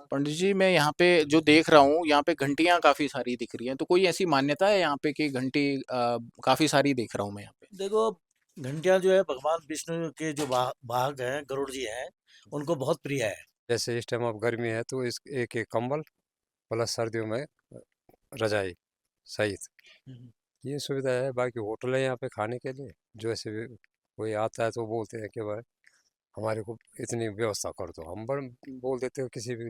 पंडित जी, मैं यहाँ पे जो देख रहा हूँ, यहाँ पे घंटियाँ काफ़ी सारी दिख रही हैं, तो कोई ऐसी मान्यता है यहाँ पे कि घंटी काफ़ी सारी देख रहा हूँ मैं यहाँ पे? देखो, घंटियां जो है भगवान विष्णु के जो वाहक हैं, गरुड़ जी हैं, उनको बहुत प्रिय है। जैसे इस टाइम अब गर्मी है तो इस एक एक कंबल प्लस सर्दियों में रजाई सहित हम्म। ये सुविधा है। बाकी होटल है यहाँ पे खाने के लिए। जो ऐसे भी कोई आता है तो बोलते हैं कि भाई हमारे को इतनी व्यवस्था कर दो, हम बड़ बोल देते हैं किसी भी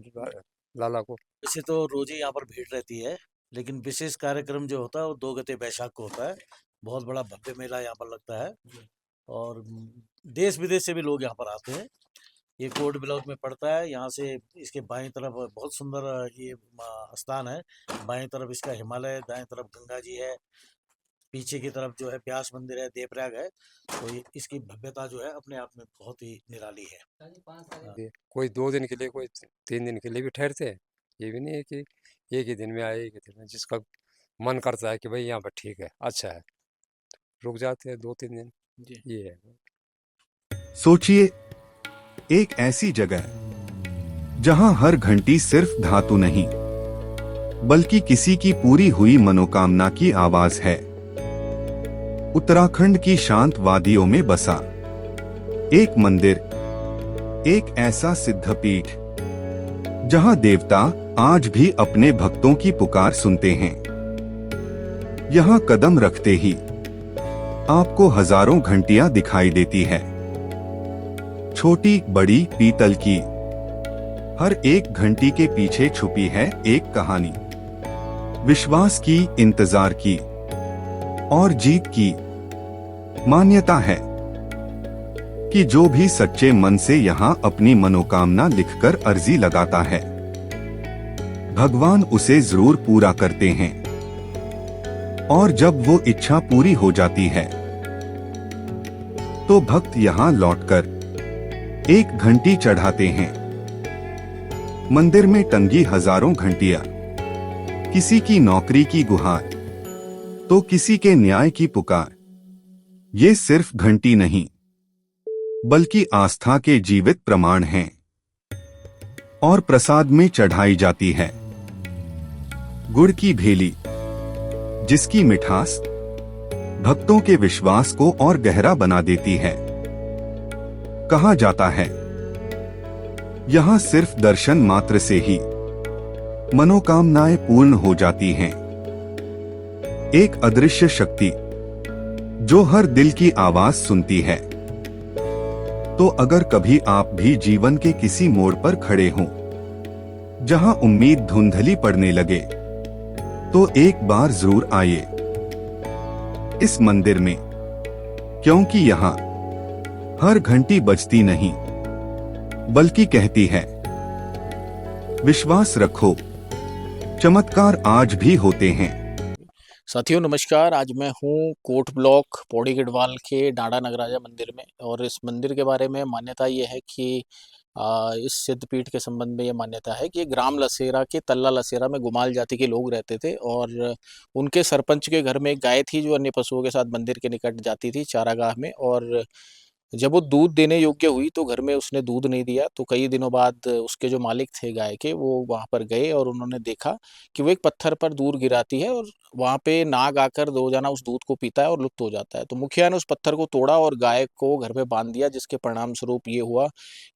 लाला को। वैसे तो रोज ही यहाँ पर भीड़ रहती है, लेकिन विशेष कार्यक्रम जो होता है वो 2 गते बैसाख को होता है। बहुत बड़ा भव्य मेला यहाँ पर लगता है। और देश विदेश से भी लोग यहाँ पर आते हैं। ये कोट ब्लॉक में पड़ता है। यहाँ से इसके बाईं तरफ बहुत सुंदर ये स्थान है। बाईं तरफ इसका हिमालय, दाएं तरफ गंगा जी है, पीछे की तरफ जो है व्यास मंदिर है, देवप्रयाग है। तो ये इसकी भव्यता जो है अपने आप में बहुत ही निराली है। हाँ। कोई 2 दिन के लिए, कोई 3 दिन के लिए भी ठहरते हैं। ये भी नहीं है कि एक ही दिन में आए, एक ही दिन में। जिसका मन करता है कि भाई यहाँ पर ठीक है, अच्छा है, रुक जाते हैं 2-3 दिन। जी। ये है। सोचिए, एक ऐसी जगह जहां हर घंटी सिर्फ धातु नहीं बल्कि किसी की पूरी हुई मनोकामना की आवाज है। उत्तराखंड की शांत वादियों में बसा एक मंदिर, एक ऐसा सिद्धपीठ जहां देवता आज भी अपने भक्तों की पुकार सुनते हैं। यहां कदम रखते ही आपको हजारों घंटियां दिखाई देती है, छोटी बड़ी पीतल की। हर एक घंटी के पीछे छुपी है एक कहानी, विश्वास की, इंतजार की और जीत की। मान्यता है कि जो भी सच्चे मन से यहाँ अपनी मनोकामना लिखकर अर्जी लगाता है, भगवान उसे जरूर पूरा करते हैं। और जब वो इच्छा पूरी हो जाती है तो भक्त यहाँ लौटकर एक घंटी चढ़ाते हैं। मंदिर में टंगी हजारों घंटियां, किसी की नौकरी की गुहार तो किसी के न्याय की पुकार। ये सिर्फ घंटी नहीं बल्कि आस्था के जीवित प्रमाण हैं। और प्रसाद में चढ़ाई जाती है गुड़ की भेली, जिसकी मिठास भक्तों के विश्वास को और गहरा बना देती है। कहा जाता है यहाँ सिर्फ दर्शन मात्र से ही मनोकामनाएं पूर्ण हो जाती हैं। एक अदृश्य शक्ति जो हर दिल की आवाज सुनती है। तो अगर कभी आप भी जीवन के किसी मोड़ पर खड़े हों, जहां उम्मीद धुंधली पड़ने लगे, तो एक बार जरूर आइए इस मंदिर में, क्योंकि यहाँ हर घंटी बजती नहीं बल्कि कहती है, विश्वास रखो, चमत्कार आज भी होते हैं। साथियों नमस्कार, आज मैं हूँ कोट ब्लॉक पौड़ी गढ़वाल के डांडा नगराजा मंदिर में। और इस मंदिर के बारे में मान्यता ये है कि इस सिद्धपीठ के संबंध में ये मान्यता है कि ग्राम लसेरा के तल्ला लसेरा में गुमाल जाति के लोग रहते थे और उनके सरपंच के घर में एक गाय थी जो अन्य पशुओं के साथ मंदिर के निकट जाती थी चारागाह में। और जब वो दूध देने योग्य हुई तो घर में उसने दूध नहीं दिया, तो कई दिनों बाद उसके जो मालिक थे गाय के, वो वहाँ पर गए और उन्होंने देखा कि वो एक पत्थर पर दूध गिराती है और वहाँ पे नाग आकर रोजाना उस दूध को पीता है और लुप्त हो जाता है। तो मुखिया ने उस पत्थर को तोड़ा और गाय को घर पे बांध दिया, जिसके परिणाम स्वरूप ये हुआ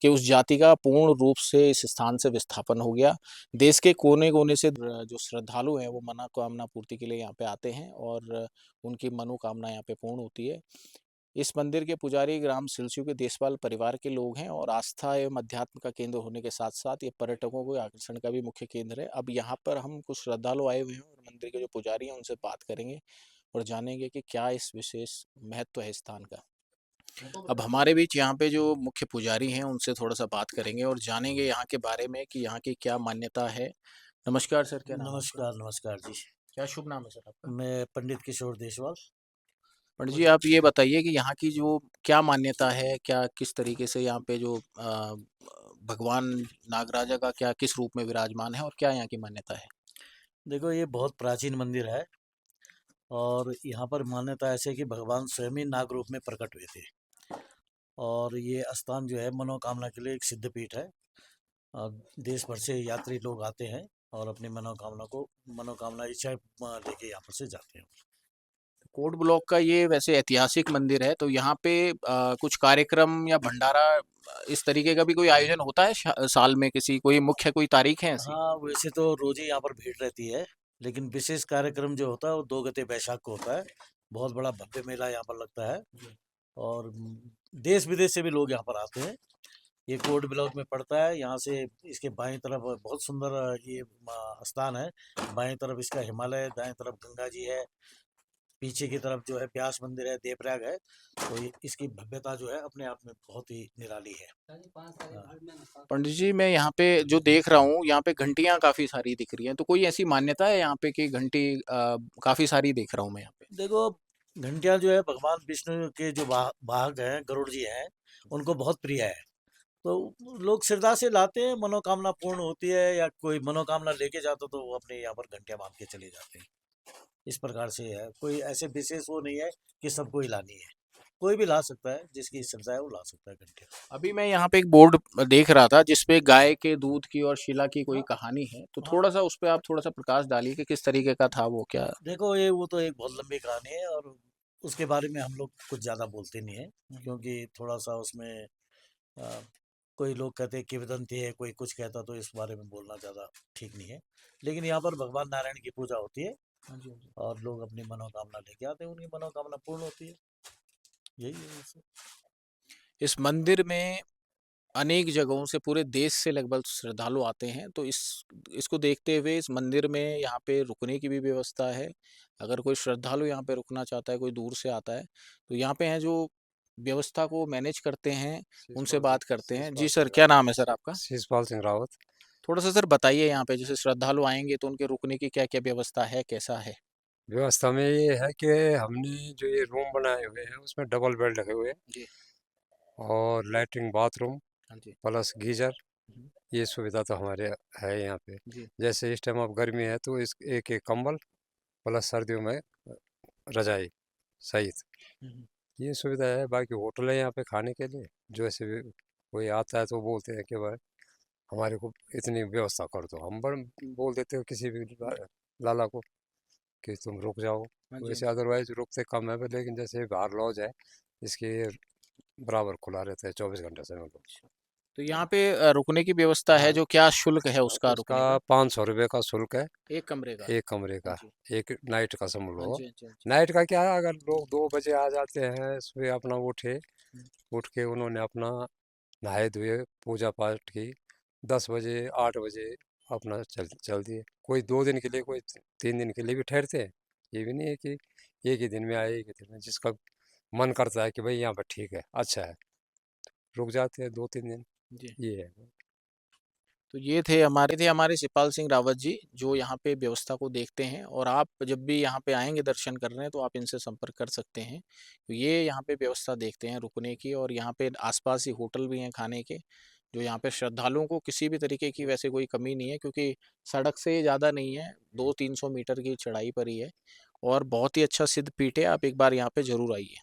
कि उस जाति का पूर्ण रूप से इस स्थान से विस्थापन हो गया। देश के कोने कोने से जो श्रद्धालु हैं वो मनोकामना पूर्ति के लिए यहाँ पे आते हैं और उनकी मनोकामना यहाँ पे पूर्ण होती है। इस मंदिर के पुजारी ग्राम सिलसू के देशपाल परिवार के लोग हैं और आस्था एवं अध्यात्म का केंद्र होने के साथ साथ ये पर्यटकों के आकर्षण का भी मुख्य केंद्र है। अब यहाँ पर हम कुछ श्रद्धालु आए हुए हैं और मंदिर के जो पुजारी हैं उनसे बात करेंगे और जानेंगे कि क्या इस विशेष महत्व है स्थान का। अब हमारे बीच यहाँ पे जो मुख्य पुजारी हैं उनसे थोड़ा सा बात करेंगे और जानेंगे यहाँ के बारे में कि यहाँ की क्या मान्यता है। नमस्कार सर, क्या नाम है आपका? नमस्कार, नमस्कार जी। क्या शुभ नाम है सर आपका? मैं पंडित किशोर देशवाल। पंडित जी, आप ये बताइए कि यहाँ की जो क्या मान्यता है, क्या किस तरीके से यहाँ पे जो भगवान नागराजा का क्या किस रूप में विराजमान है और क्या यहाँ की मान्यता है? देखो, ये बहुत प्राचीन मंदिर है। और यहाँ पर मान्यता ऐसे है कि भगवान स्वयं ही नाग रूप में प्रकट हुए थे। और ये स्थान जो है मनोकामना के लिए एक सिद्धपीठ है। देश भर से यात्री लोग आते हैं और अपनी मनोकामना इच्छा लेके यहाँ पर से जाते हैं। कोट ब्लॉक का ये वैसे ऐतिहासिक मंदिर है, तो यहाँ पे कुछ कार्यक्रम या भंडारा इस तरीके का भी कोई आयोजन होता है साल में, किसी कोई मुख्य कोई तारीख है ऐसी? हाँ, वैसे तो रोज ही यहाँ पर भीड़ रहती है, लेकिन विशेष कार्यक्रम जो होता है वो 2 गते बैसाख को होता है। बहुत बड़ा भव्य मेला यहाँ पर लगता है और देश विदेश से भी लोग यहाँ पर आते हैं। ये कोट ब्लॉक में पड़ता है। यहाँ से इसके बाएं तरफ बहुत सुंदर ये स्थान है। बाएं तरफ इसका हिमालय, दाएं तरफ गंगा जी है, पीछे की तरफ जो है व्यास मंदिर है, देवप्रयाग है। तो इसकी भव्यता जो है अपने आप में बहुत ही निराली है। हाँ। पंडित जी, मैं यहाँ पे जो देख रहा हूँ, यहाँ पे घंटियाँ काफ़ी सारी दिख रही हैं, तो कोई ऐसी मान्यता है यहाँ पे कि घंटी काफ़ी सारी देख रहा हूँ मैं यहाँ पे? देखो, घंटियाँ जो है भगवान विष्णु के जो वाहक हैं, गरुड़ जी हैं, उनको बहुत प्रिय है। तो लोग श्रद्धा से लाते हैं, मनोकामना पूर्ण होती है या कोई मनोकामना लेके जाता तो वो अपने यहाँ पर घंटियाँ बांध के चले जाते हैं। इस प्रकार से है, कोई ऐसे विशेष वो नहीं है कि सबको ही लानी है। कोई भी ला सकता है, जिसकी श्रद्धा है वो ला सकता है घंटियाँ। अभी मैं यहाँ पे एक बोर्ड देख रहा था जिसपे गाय के दूध की और शिला की कोई कहानी है, तो हाँ। थोड़ा सा उस पे आप थोड़ा सा प्रकाश डालिए कि किस तरीके का था वो, क्या? देखो, वो तो एक बहुत लंबी कहानी है और उसके बारे में हम लोग कुछ ज़्यादा बोलते नहीं है, क्योंकि थोड़ा सा उसमें अ, कोई लोग कहते हैं किंवदंती है, कोई कुछ कहता, तो इस बारे में बोलना ज़्यादा ठीक नहीं है। लेकिन यहाँ पर भगवान नारायण की पूजा होती है और लोग अपनी मनोकामना लेके आते हैं, उनकी मनोकामना पूर्ण होती है। यही है वैसे। इस मंदिर में अनेक जगहों से, पूरे देश से लगभग श्रद्धालु आते हैं, तो इसको देखते हुए इस मंदिर में यहाँ पे रुकने की भी व्यवस्था है। अगर कोई श्रद्धालु यहाँ पे रुकना चाहता है, कोई दूर से आता है, तो यहाँ पे हैं जो व्यवस्था को मैनेज करते हैं, उनसे बात करते हैं। जी सर, क्या नाम है सर आपका? शीशपाल सिंह रावत। थोड़ा सा सर बताइए, यहाँ पे जैसे श्रद्धालु आएंगे तो उनके रुकने की क्या क्या व्यवस्था है, कैसा है? व्यवस्था में ये है कि हमने जो ये रूम बनाए हुए हैं उसमें डबल बेड लगे हुए हैं जी। और लैट्रिन बाथरूम हाँ जी। प्लस गीजर, ये सुविधा तो हमारे है यहाँ पे। जी। जैसे इस टाइम अब गर्मी है तो इस एक एक कंबल प्लस सर्दियों में रजाई सहित ये सुविधा है। बाकी होटल है यहाँ पे खाने के लिए, जो ऐसे भी कोई आता है तो बोलते हैं कि भाई हमारे को इतनी व्यवस्था कर दो, हम बड़ बोल देते हो किसी भी लाला को कि तुम रुक जाओ। वैसे अदरवाइज रुकते कम है, लेकिन जैसे बाहर लॉज है इसके बराबर खुला रहता है 24 घंटे से मतलब। तो यहाँ पे रुकने की व्यवस्था है, जो क्या शुल्क है उसका उसका रुकने का? 500 रुपये का शुल्क है एक कमरे का? एक कमरे का। जी। एक नाइट का समझ हाँ लो। जी, हाँ जी, हाँ जी। नाइट का क्या है, अगर लोग 2 बजे आ जाते हैं सुबह, अपना उठ के उन्होंने अपना नहाए धोए पूजा पाठ की, 10 बजे 8 बजे अपना चल दिए। कोई 2 दिन के लिए, कोई 3 दिन के लिए भी ठहरते हैं। ये भी नहीं है कि एक ही दिन में आए, एक ही दिन में। जिसका मन करता है कि भाई यहाँ पर ठीक है, अच्छा है, रुक जाते हैं 2-3 दिन। जी। ये है। तो ये थे हमारे शिवपाल सिंह रावत जी, जो यहाँ पे व्यवस्था को देखते हैं, और आप जब भी यहाँ पे आएंगे दर्शन करने, तो आप इनसे संपर्क कर सकते हैं। तो ये यहाँ पे व्यवस्था देखते हैं रुकने की, और यहाँ पे आसपास ही होटल भी हैं खाने के, जो यहाँ पे श्रद्धालुओं को किसी भी तरीके की वैसे कोई कमी नहीं है, क्योंकि सड़क से ज़्यादा नहीं है, 200-300 मीटर की चढ़ाई पर ही है, और बहुत ही अच्छा सिद्ध पीठ है। आप एक बार यहाँ पे ज़रूर आइए।